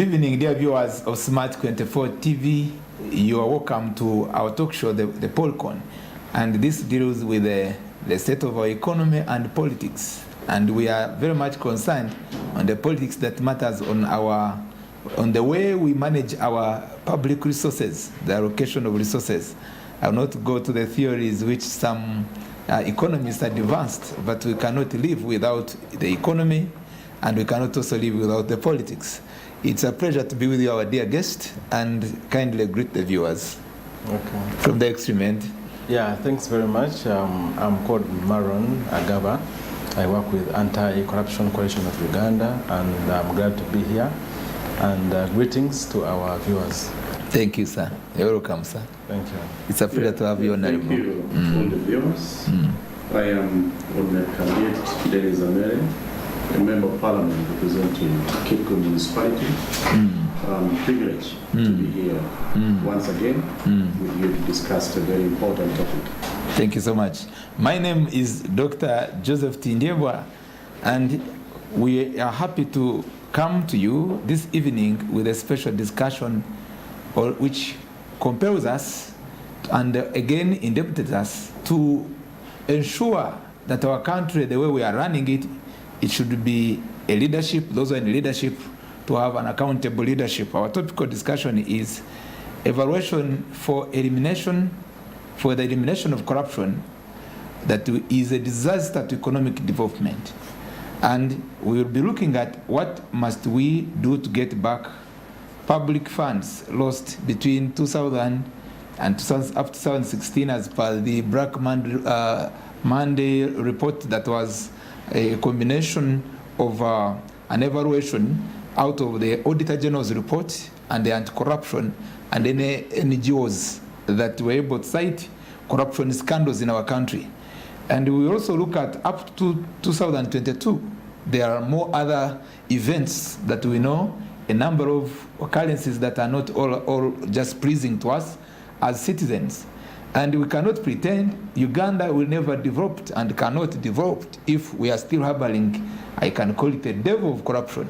Good evening, dear viewers of Smart 24 TV. You are welcome to our talk show, the Policon. And this deals with the state of our economy and politics. And we are very much concerned on the politics that matters on the way we manage our public resources, the allocation of resources. I will not go to the theories which some economists advanced, but we cannot live without the economy, and we cannot also live without the politics. It's a pleasure to be with you, our dear guest, and kindly greet the viewers. Okay. From the extreme end. Yeah, thanks very much. I'm called Maron Agaba. I work with Anti-Corruption Coalition of Uganda, and I'm glad to be here. And greetings to our viewers. Thank you, sir. You're welcome, sir. Thank you. It's a pleasure to have you on. Thank you, all the viewers. I am Honorable Candidate Dennis Amere, a Member of Parliament representing Kiko Municipality. I'm privileged to be here once again with you to discuss a very important topic. Thank you so much. My name is Dr. Joseph Tindiebwa, and we are happy to come to you this evening with a special discussion which compels us and again indebted us to ensure that our country, the way we are running it, it should be a leadership, those who are in leadership, to have an accountable leadership. Our topical discussion is evaluation for the elimination of corruption that is a disaster to economic development. And we will be looking at what must we do to get back public funds lost between 2000 and up to 2016 as per the Black Monday report that was a combination of an evaluation out of the Auditor General's report and the anti-corruption and any NGOs that were able to cite corruption scandals in our country. And we also look at up to 2022, there are more other events that we know, a number of occurrences that are not all just pleasing to us as citizens. And we cannot pretend Uganda will never develop and cannot develop if we are still harboring, I can call it a devil of corruption.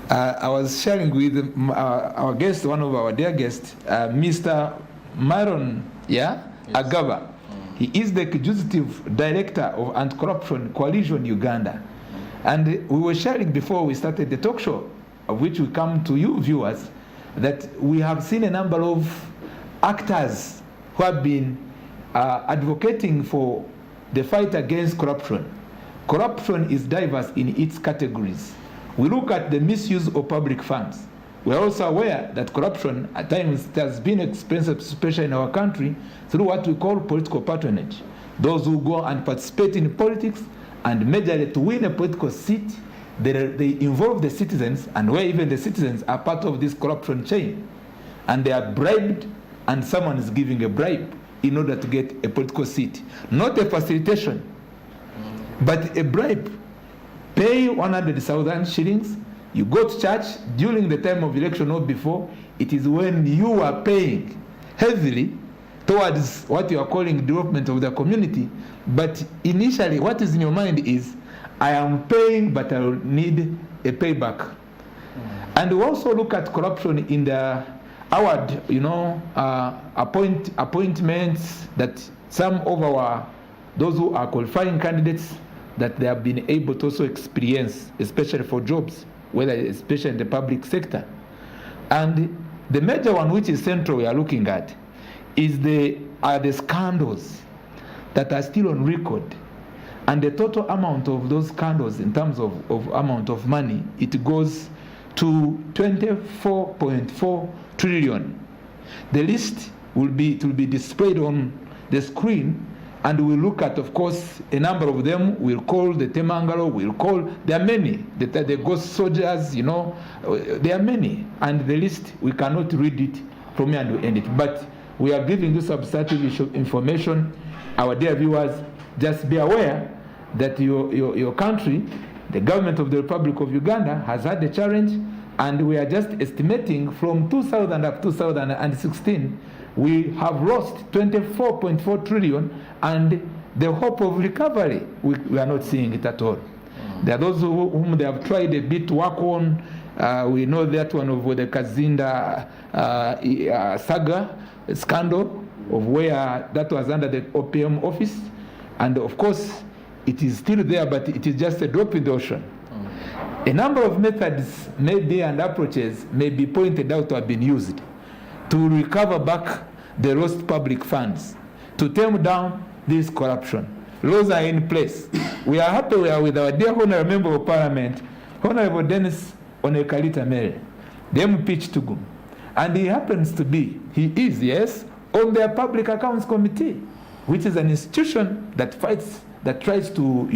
I was sharing with our guest, one of our dear guests, Mr. Maron Agaba. He is the Executive Director of Anti-Corruption Coalition Uganda. And we were sharing before we started the talk show, of which we come to you viewers, that we have seen a number of actors who have been advocating for the fight against corruption. Corruption is diverse in its categories. We look at the misuse of public funds. We are also aware that corruption at times has been expensive, especially in our country, through what we call political patronage. Those who go and participate in politics and majorly to win a political seat, they involve the citizens, and where even the citizens are part of this corruption chain. And they are bribed, and someone is giving a bribe in order to get a political seat. Not a facilitation, but a bribe. Pay 100,000 shillings, you go to church during the time of election or before. It is when you are paying heavily towards what you are calling development of the community, but initially what is in your mind is, I am paying, but I will need a payback. And we also look at corruption in the award, appointments that some of those who are qualifying candidates, that they have been able to also experience, especially for jobs, especially in the public sector. And the major one, which is central, we are looking at, is the scandals that are still on record. And the total amount of those scandals in terms of amount of money, it goes to 24.4 trillion. The list will be displayed on the screen, and we'll look at, of course, a number of them. We'll call the Temangalo, there are many, the ghost soldiers, there are many. And the list, we cannot read it from here and end it. But we are giving you substantive information. Our dear viewers, just be aware that your country, the government of the Republic of Uganda, has had a challenge, and we are just estimating from 2000 up to 2016, we have lost 24.4 trillion, and the hope of recovery, we are not seeing it at all. There are those whom they have tried a bit to work on, We know that one of the Kazinda saga scandal of where that was under the OPM office. And of course, it is still there, but it is just a drop in the ocean. A number of methods maybe and approaches may be pointed out to have been used to recover back the lost public funds, to tame down this corruption. Laws are in place. We are happy with our dear Honorable Member of Parliament, Honorable Dennis Onekalita Mere, the MP Tugum. And he happens to be, he is, yes, on their Public Accounts Committee, which is an institution that fights, that tries to,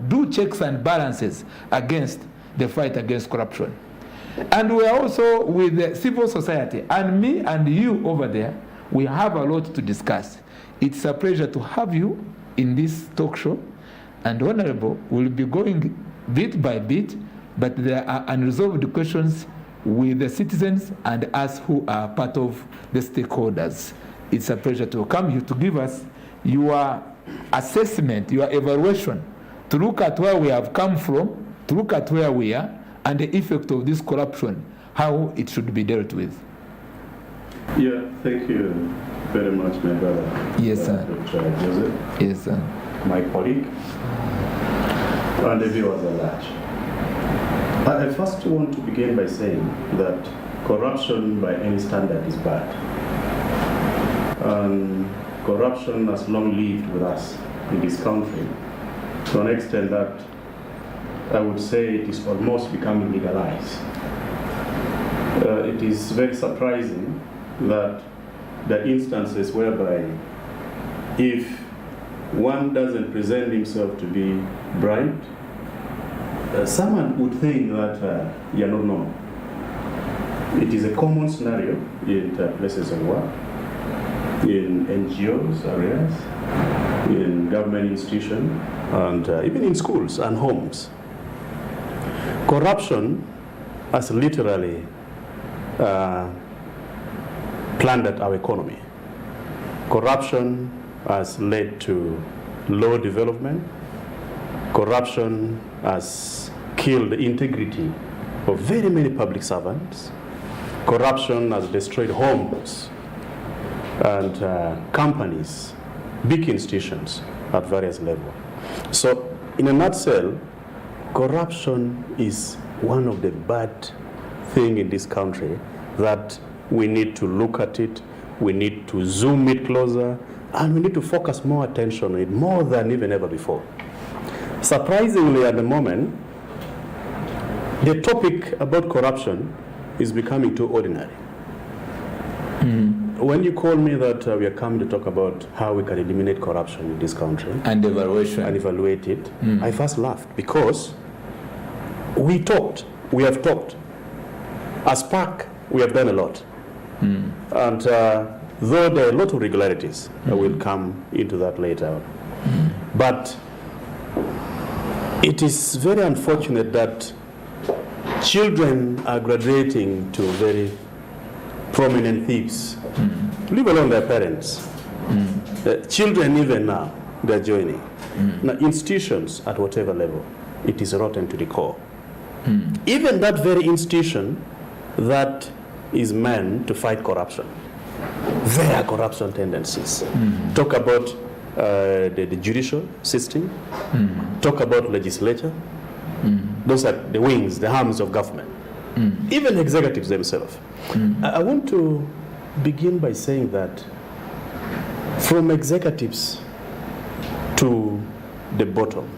do checks and balances against the fight against corruption. And we are also with the civil society, and me and you over there, we have a lot to discuss. It's a pleasure to have you in this talk show, and Honorable will be going bit by bit, but there are unresolved questions with the citizens and us who are part of the stakeholders. It's a pleasure to welcome you to give us your assessment, your evaluation, to look at where we have come from, to look at where we are, and the effect of this corruption, how it should be dealt with. Yeah, thank you very much, my brother. Yes, sir. Dr. Joseph. Yes, sir. My colleague, and the viewers at large. I first want to begin by saying that corruption by any standard is bad. And corruption has long lived with us in this country to an extent that I would say it is almost becoming legalized. It is very surprising that there are instances whereby if one doesn't present himself to be bribed, someone would think that you're not normal. It is a common scenario in places of work, in NGOs areas, in government institutions, and even in schools and homes. Corruption has literally plundered our economy. Corruption has led to low development. Corruption has killed the integrity of very many public servants. Corruption has destroyed homes and companies, big institutions at various levels. So, in a nutshell, corruption is one of the bad things in this country that we need to look at it, we need to zoom it closer, and we need to focus more attention on it, more than even ever before. Surprisingly, at the moment, the topic about corruption is becoming too ordinary. When you call me that we are coming to talk about how we can eliminate corruption in this country and evaluate it, I first laughed because we have talked. As PAC, we have done a lot. And though there are a lot of irregularities, I will come into that later. But it is very unfortunate that children are graduating to very prominent thieves, leave alone their parents. Children even now, they're joining. Now, institutions at whatever level, it is rotten to the core. Even that very institution that is meant to fight corruption, there are corruption tendencies. Talk about the judicial system, talk about legislature. Those are the wings, the arms of government. Even executives themselves. I want to begin by saying that from executives to the bottom,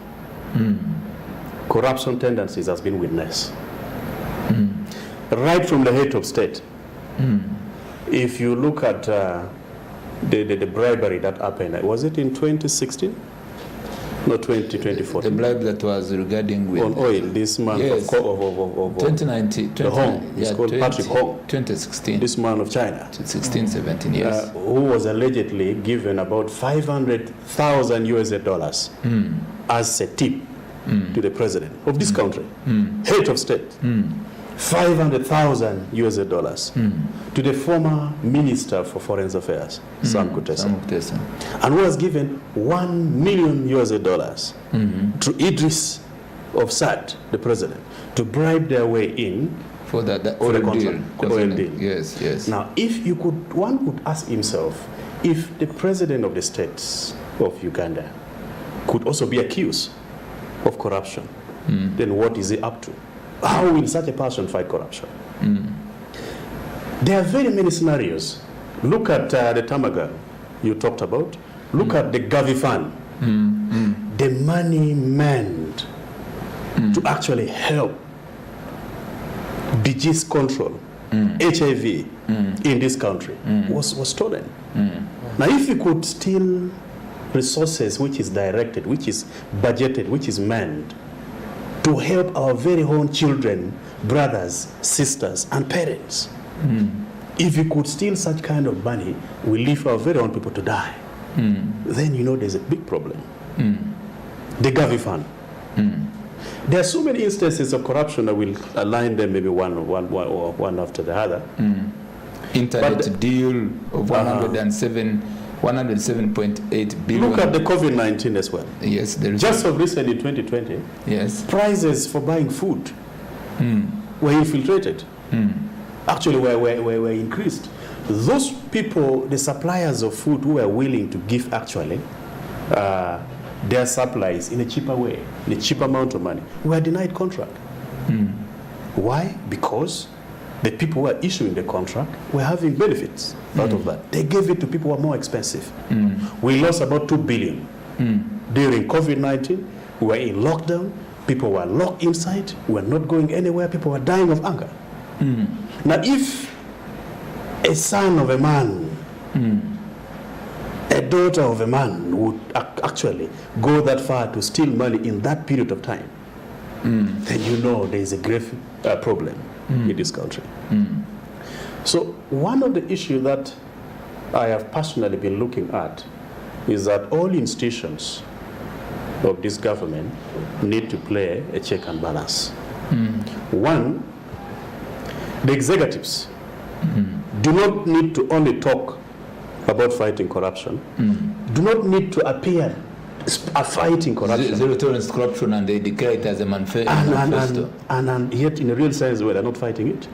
corruption tendencies has been witnessed. Right from the head of state. If you look at the bribery that happened, was it in 2016? No, 2014. The bribe that was regarding with on oil, this man of 2019, the Hong, it's called Patrick Hong. 2016. This man of China. 16, 17 years. Who was allegedly given about $500,000 as a tip to the president of this country, head of state. $500,000 to the former Minister for Foreign Affairs, Sam Kutesa, and who was given $1 million to Idris of Saad, the president, to bribe their way in For the or the oil contract, deal. oil deal. Yes, yes. Now, if you could, one could ask himself, if the president of the states of Uganda could also be accused of corruption, then what is he up to? How will such a person fight corruption? There are very many scenarios. Look at the Tamaga you talked about. Look at the Gavi Fund. The money meant to actually help disease control, HIV in this country was stolen. Now, if you could steal resources which is directed, which is budgeted, which is meant to help our very own children, brothers, sisters, and parents, if you could steal such kind of money, we leave our very own people to die. Then you know there's a big problem. The Gavi Fund. There are so many instances of corruption that will align them maybe one after the other. Internet deal of 107.8 billion. Look at the COVID-19 as well. Yes, there is. Just of recent in 2020, yes, prices for buying food were infiltrated. Actually, were increased. Those people, the suppliers of food who were willing to give actually their supplies in a cheaper way, in a cheaper amount of money, were denied contract. Why? Because the people who were issuing the contract were having benefits out of that. They gave it to people who are more expensive. We lost about 2 billion during COVID-19. We were in lockdown. People were locked inside. We were not going anywhere. People were dying of hunger. Now, if a son of a man, a daughter of a man would actually go that far to steal money in that period of time, then you know there is a grave problem in this country. So one of the issues that I have personally been looking at is that all institutions of this government need to play a check and balance. One, the executives do not need to only talk about fighting corruption, do not need to appear fighting corruption. Zero tolerance to corruption, and they declare it as a manifesto. And yet, in a real sense, well, they're not fighting it.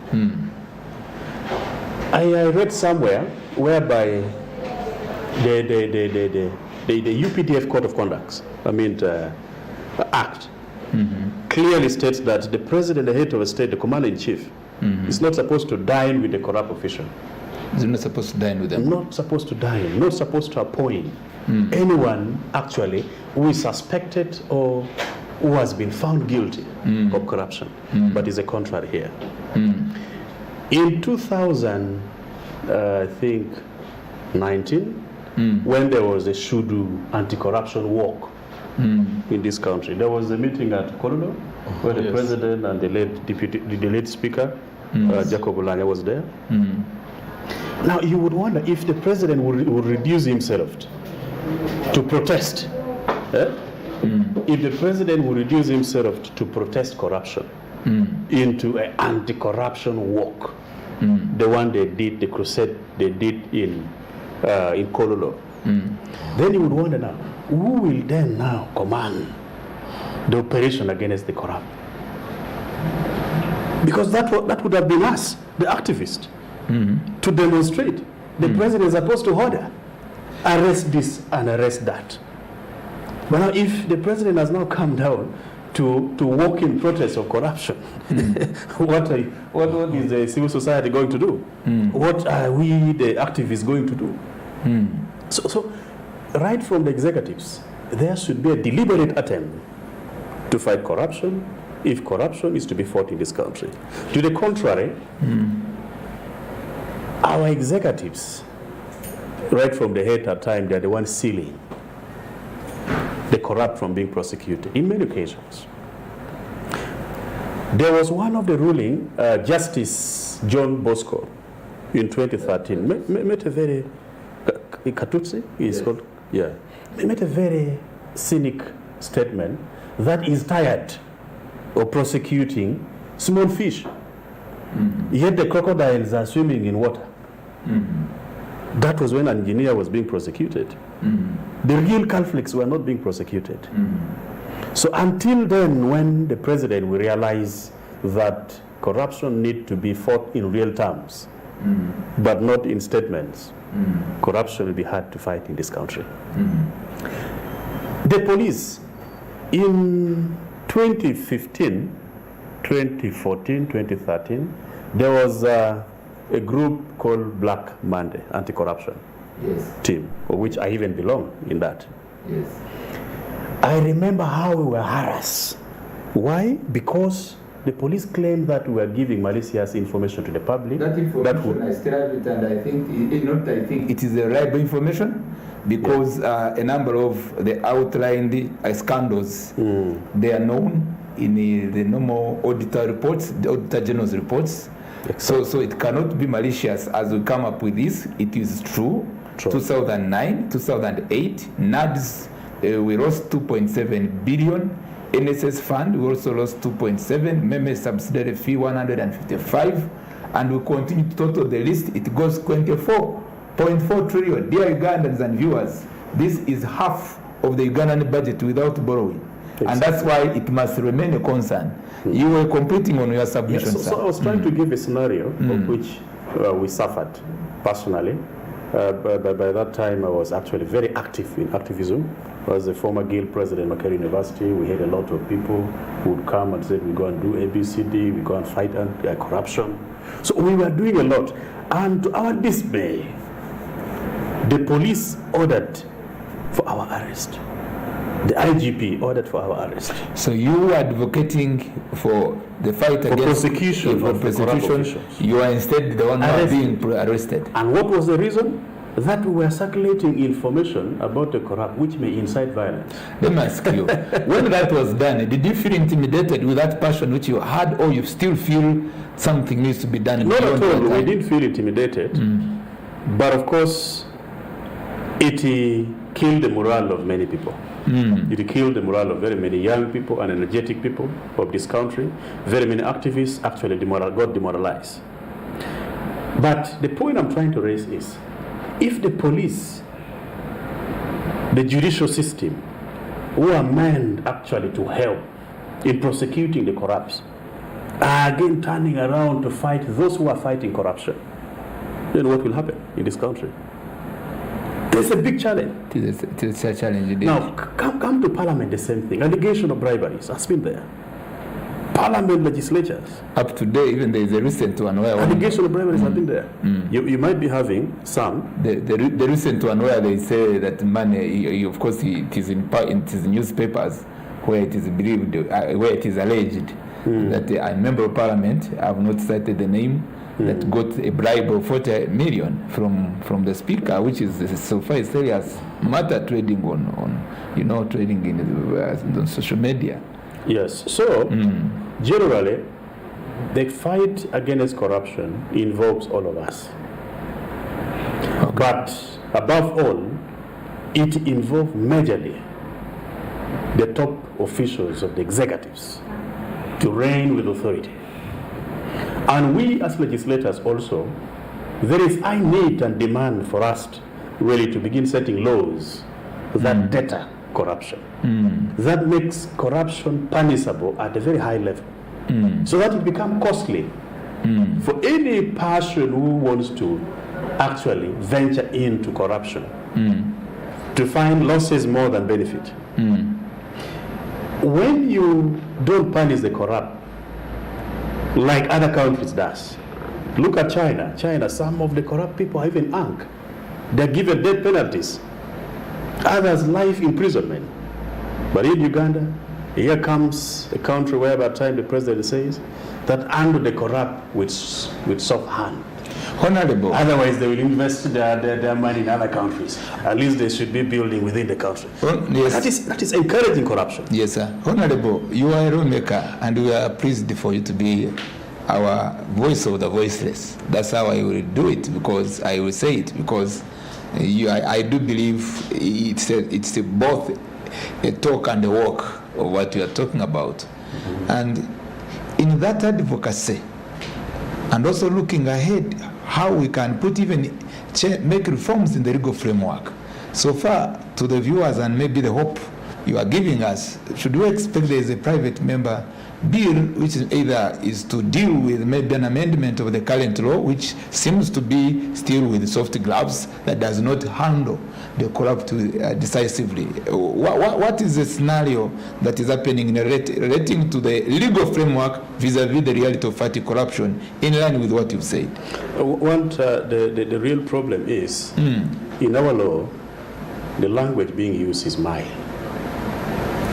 I read somewhere whereby the UPDF Code of Conduct, Act, clearly states that the president, the head of a state, the commander-in-chief, is not supposed to dine with the corrupt official. They're not supposed to dine with them. Not supposed to dine, not supposed to appoint anyone actually who is suspected or who has been found guilty of corruption, but is a contrary here. In 2019, when there was a Shudu anti-corruption walk in this country, there was a meeting at Kololo where the president and the late speaker, Jacob Olanya, was there. Now, you would wonder if the president would reduce himself to protest. If the president would reduce himself to protest corruption into an anti-corruption walk, the one they did, the crusade they did in Kololo, then you would wonder now, who will then now command the operation against the corrupt? Because that would have been us, the activists, to demonstrate. The president is supposed to order, arrest this and arrest that. But now if the president has now come down to walk in protest of corruption, what is the civil society going to do? What are we, the activists, going to do? So right from the executives, there should be a deliberate attempt to fight corruption if corruption is to be fought in this country. To the contrary, our executives, right from the head at time, they're the ones sealing the corrupt from being prosecuted in many occasions. There was one of the ruling, Justice John Bosco, in 2013, made a very, Katutsi is called, made a very cynic statement that is tired of prosecuting small fish. Yet the crocodiles are swimming in water. That was when an engineer was being prosecuted. The real conflicts were not being prosecuted. So until then, when the president will realize that corruption need to be fought in real terms, but not in statements, corruption will be hard to fight in this country. The police, in 2015, 2014, 2013, there was a group called Black Monday, anti-corruption team, of which I even belong in that. Yes. I remember how we were harassed. Why? Because the police claimed that we were giving malicious information to the public. That information, I still have it, and I think it is a reliable information, because a number of the outlined scandals, they are known in the normal auditor reports, the Auditor General's reports. Exactly. So it cannot be malicious as we come up with this. It is true. 2009, 2008, NADS, we lost 2.7 billion. NSS fund, we also lost 2.7, MEME subsidiary fee 155, and we continue to total the list, it goes 24.4 trillion. Dear Ugandans and viewers, this is half of the Ugandan budget without borrowing. Exactly. And that's why it must remain a concern. You were completing on your submission, yes, so I was trying to give a scenario of which we suffered personally. By that time, I was actually very active in activism. I was the former Guild president of Makerere University. We had a lot of people who would come and say, we go and do ABCD, we go and fight corruption. So we were doing a lot. And to our dismay, the police ordered for our arrest. The IGP ordered for our arrest. So you were advocating for the fight for against prosecution for prosecution. You are instead the one being arrested. And what was the reason? That we were circulating information about the corrupt, which may incite violence. Let me ask you, when that was done, did you feel intimidated with that passion which you had, or you still feel something needs to be done? Not at all. We didn't feel intimidated, but of course, it killed the morale of many people. It killed the morale of very many young people and energetic people of this country. Very many activists actually got demoralized. But the point I'm trying to raise is, if the police, the judicial system, who are meant actually to help in prosecuting the corrupt, are again turning around to fight those who are fighting corruption, then what will happen in this country? There's a big challenge. It is a challenge indeed. Now, come to Parliament, the same thing. Allegation of briberies has been there. Parliament legislatures. Up to date, even there is a recent one where allegation of briberies have been there. You might be having some. The recent one where they say that money, of course, it is in newspapers where it is believed, where it is alleged that a member of Parliament, I have not cited the name, that got a bribe of 40 million from the Speaker, which is so far a serious matter, trading on trading on social media. Yes. So generally, the fight against corruption involves all of us. Okay. But above all, it involves majorly the top officials of the executives to reign with authority. And we as legislators also, there is high need and demand for us really to begin setting laws that deter corruption. That makes corruption punishable at a very high level. So that it becomes costly for any person who wants to actually venture into corruption to find losses more than benefit. When you don't punish the corrupt, like other countries does. Look at China. China, some of the corrupt people are even hung. They're given death penalties. Others, life imprisonment. But in Uganda, here comes a country where by the time the president says that handle the corrupt with soft hand. Honorable. Otherwise, they will invest their money in other countries. At least they should be building within the country. Yes. That is encouraging corruption. Yes, sir. Honorable, you are a lawmaker, and we are pleased for you to be our voice of the voiceless. That's how I will do it, because I will say it, because I do believe it's both a talk and a walk of what you are talking about. And in that advocacy, and also looking ahead, how we can make reforms in the legal framework. So far, to the viewers and maybe the hope you are giving us, should we expect there is a private member bill, which is either is to deal with maybe an amendment of the current law, which seems to be still with soft gloves, that does not handle the corrupt decisively. What is the scenario that is happening relating to the legal framework vis-a-vis the reality of fighting corruption, in line with what you've said? The real problem is, in our law, the language being used is mild.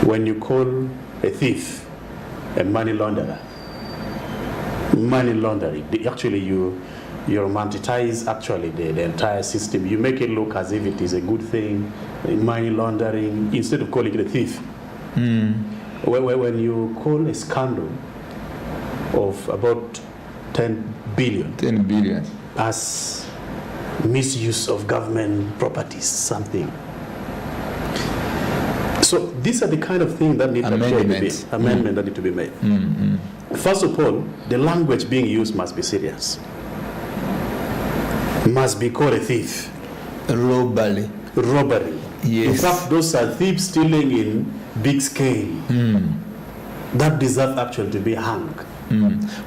When you call a thief a money launderer, money laundering, actually you romanticize actually the entire system. You make it look as if it is a good thing, money laundering, instead of calling it a thief. When you call a scandal of about 10 billion as misuse of government properties, something. So these are the kind of things that need to be made. First of all, the language being used must be serious. Must be called a thief. Robbery. Yes. In fact, those are thieves stealing in big scale. That deserve actually to be hung.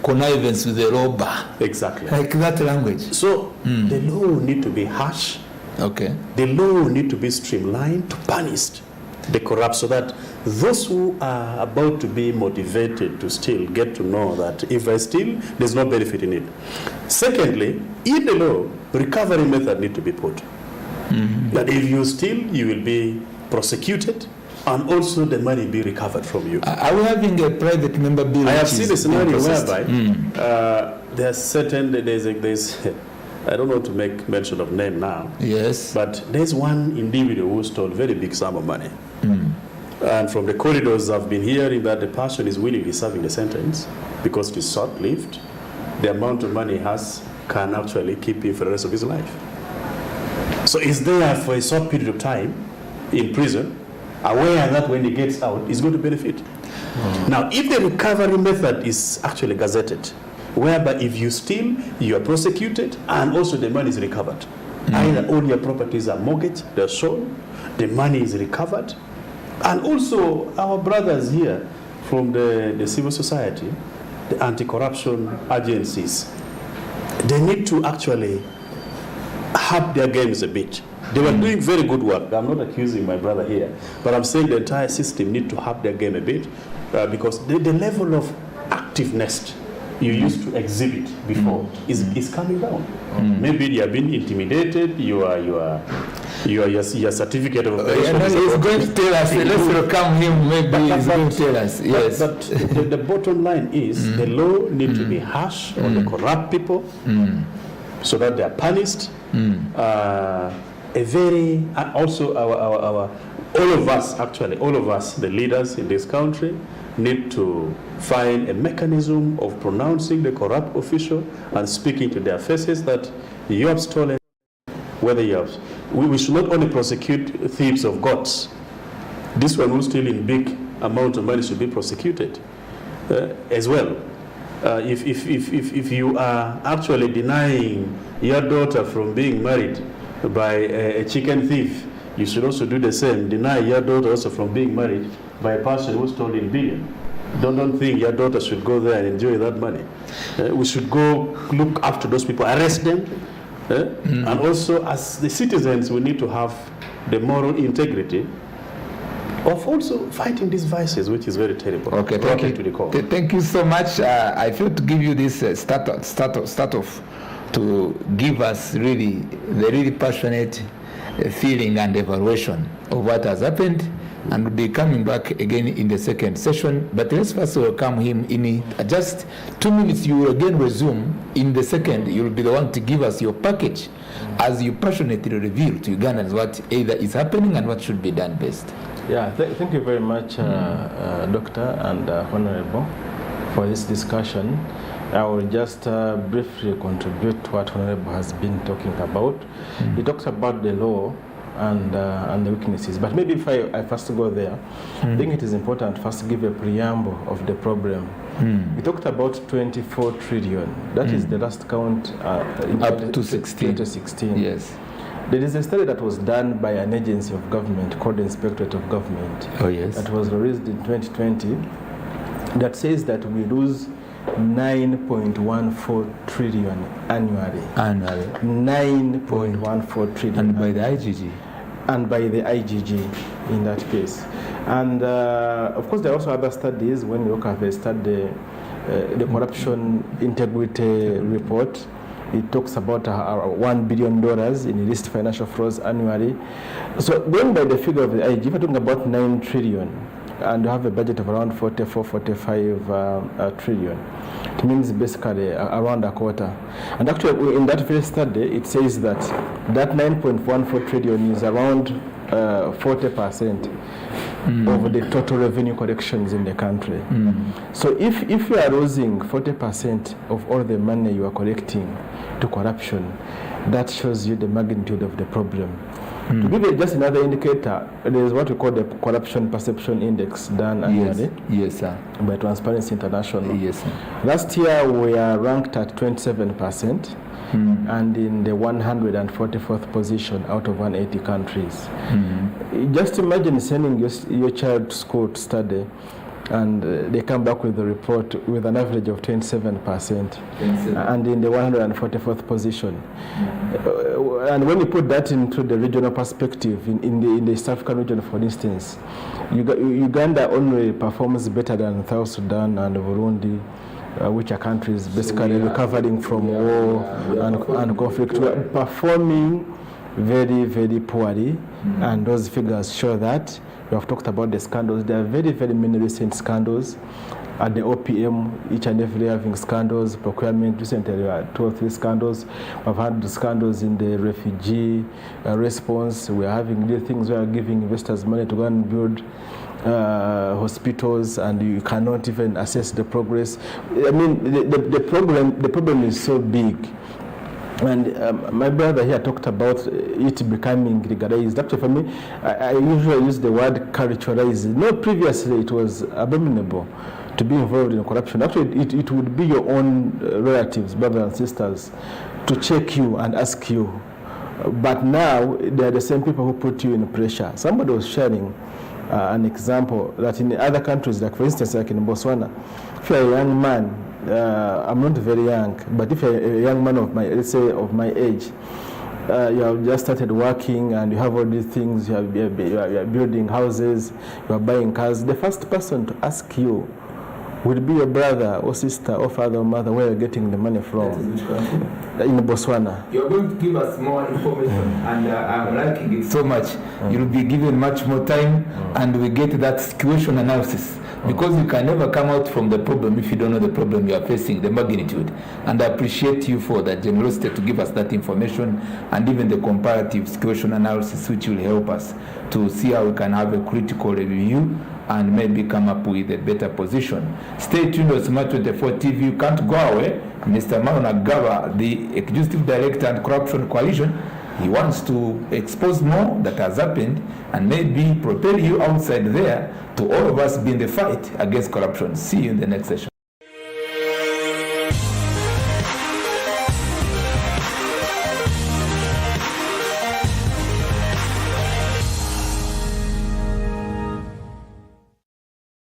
Connivance with the robber. Exactly. Like that language. So the law need to be harsh. Okay. The law need to be streamlined to punish the corrupt, so that those who are about to be motivated to steal get to know that if I steal, there's no benefit in it. Secondly, in the law, recovery method need to be put. That if you steal, you will be prosecuted, and also the money be recovered from you. Are we having a private member bill? I have seen a scenario whereby there's I don't know to make mention of name now. Yes. But there's one individual who stole very big sum of money. And from the corridors I've been hearing that the person is willingly serving the sentence because it is short-lived. The amount of money he has can actually keep him for the rest of his life. So he's there for a short period of time in prison, aware that when he gets out, he's going to benefit. Now, if the recovery method is actually gazetted, whereby if you steal, you are prosecuted, and also the money is recovered. Either all your properties are mortgaged, they're sold, the money is recovered, and also our brothers here from the civil society, the anti-corruption agencies, they need to actually up their games a bit. They were doing very good work. I'm not accusing my brother here, but I'm saying the entire system need to up their game a bit because the level of activeness you used to exhibit before is coming down. Maybe you have been intimidated. Your certificate of operation. He's going to tell us. Let's welcome him. Maybe he's going to tell us. Yes. But the bottom line is the law need to be harsh on the corrupt people, so that they are punished. Also our all of us, the leaders in this country, need to find a mechanism of pronouncing the corrupt official and speaking to their faces that you have stolen, whether you have. We should not only prosecute thieves of gods. This one who steal in big amount of money should be prosecuted as well. If you are actually denying your daughter from being married by a chicken thief, you should also do the same. Deny your daughter also from being married by a person who stole in billion. Don't think your daughter should go there and enjoy that money. We should go look up to those people, arrest them. And also, as the citizens, we need to have the moral integrity of also fighting these vices, which is very terrible. Okay, thank you. To the core. Thank you so much. I feel to give you this start off to give us really the really passionate feeling and evaluation of what has happened, and we'll be coming back again in the second session. But let's first welcome him in just 2 minutes. You will again resume in the second. You'll be the one to give us your package as you passionately reveal to Ugandans what either is happening and what should be done best. Yeah, thank you very much, Doctor and Honorable, for this discussion. I will just briefly contribute to what Honorable has been talking about. He talks about the law and the weaknesses, but maybe if I first go there, I think it is important first to give a preamble of the problem. We talked about 24 trillion. That is the last count up to 2016. Yes. There is a study that was done by an agency of government called the Inspectorate of Government. Oh, yes. That was released in 2020. that says that we lose 9.14 trillion annually. 9.14 trillion. And by the IGG. And by the IGG in that case. And of course, there are also other studies. When you look at the study, the corruption integrity report, it talks about $1 billion in illicit financial frauds annually. So going by the figure of the IGG, if we're talking about 9 trillion, and you have a budget of around 45 trillion, it means basically around a quarter. And actually, in that very study, it says that 9.14 trillion is around 40% of the total revenue collections in the country. So if you are losing 40% of all the money you are collecting to corruption, that shows you the magnitude of the problem. To give you just another indicator, there is what we call the Corruption Perception Index done annually. Yes, sir. By Transparency International. Yes, sir. Last year we are ranked at 27%. And in the 144th position out of 180 countries. Just imagine sending your child to school to study, and they come back with a report with an average of 27%, and in the 144th position. And when you put that into the regional perspective, in the East African region, for instance, Uganda only performs better than South Sudan and Burundi, which are countries basically recovering from war and conflict. We are performing very, very poorly, and those figures show that. We have talked about the scandals. There are very, very many recent scandals. At the OPM, each and every year having scandals. Procurement, recently there are 2 or 3 scandals. We've had the scandals in the refugee response. We're having new things. We are giving investors money to go and build hospitals, and you cannot even assess the progress. I mean, the problem is so big. And my brother here talked about it becoming legalized. Actually, for me, I usually use the word culturalized. No, previously it was abominable to be involved in corruption. Actually, it would be your own relatives, brothers and sisters, to check you and ask you. But now, they are the same people who put you in pressure. Somebody was sharing an example that in other countries, like for instance, like in Botswana, if you're a young man, I'm not very young, but if you're a young man of my, let's say, of my age, you have just started working and you have all these things, you are building houses, you are buying cars, the first person to ask you would be your brother or sister or father or mother, where you're getting the money from. In Botswana. You're going to give us more information, and I'm liking it so much. You'll be given much more time, and we get that situation analysis. Because you can never come out from the problem if you don't know the problem you are facing, the magnitude. And I appreciate you for that generosity to give us that information, and even the comparative situation analysis, which will help us to see how we can have a critical review and maybe come up with a better position. Stay tuned on Smart 24 TV. You can't go away. Mr. Maron Agaba, the Executive Director and Corruption Coalition, he wants to expose more that has happened and maybe propel you outside there to all of us be in the fight against corruption. See you in the next session.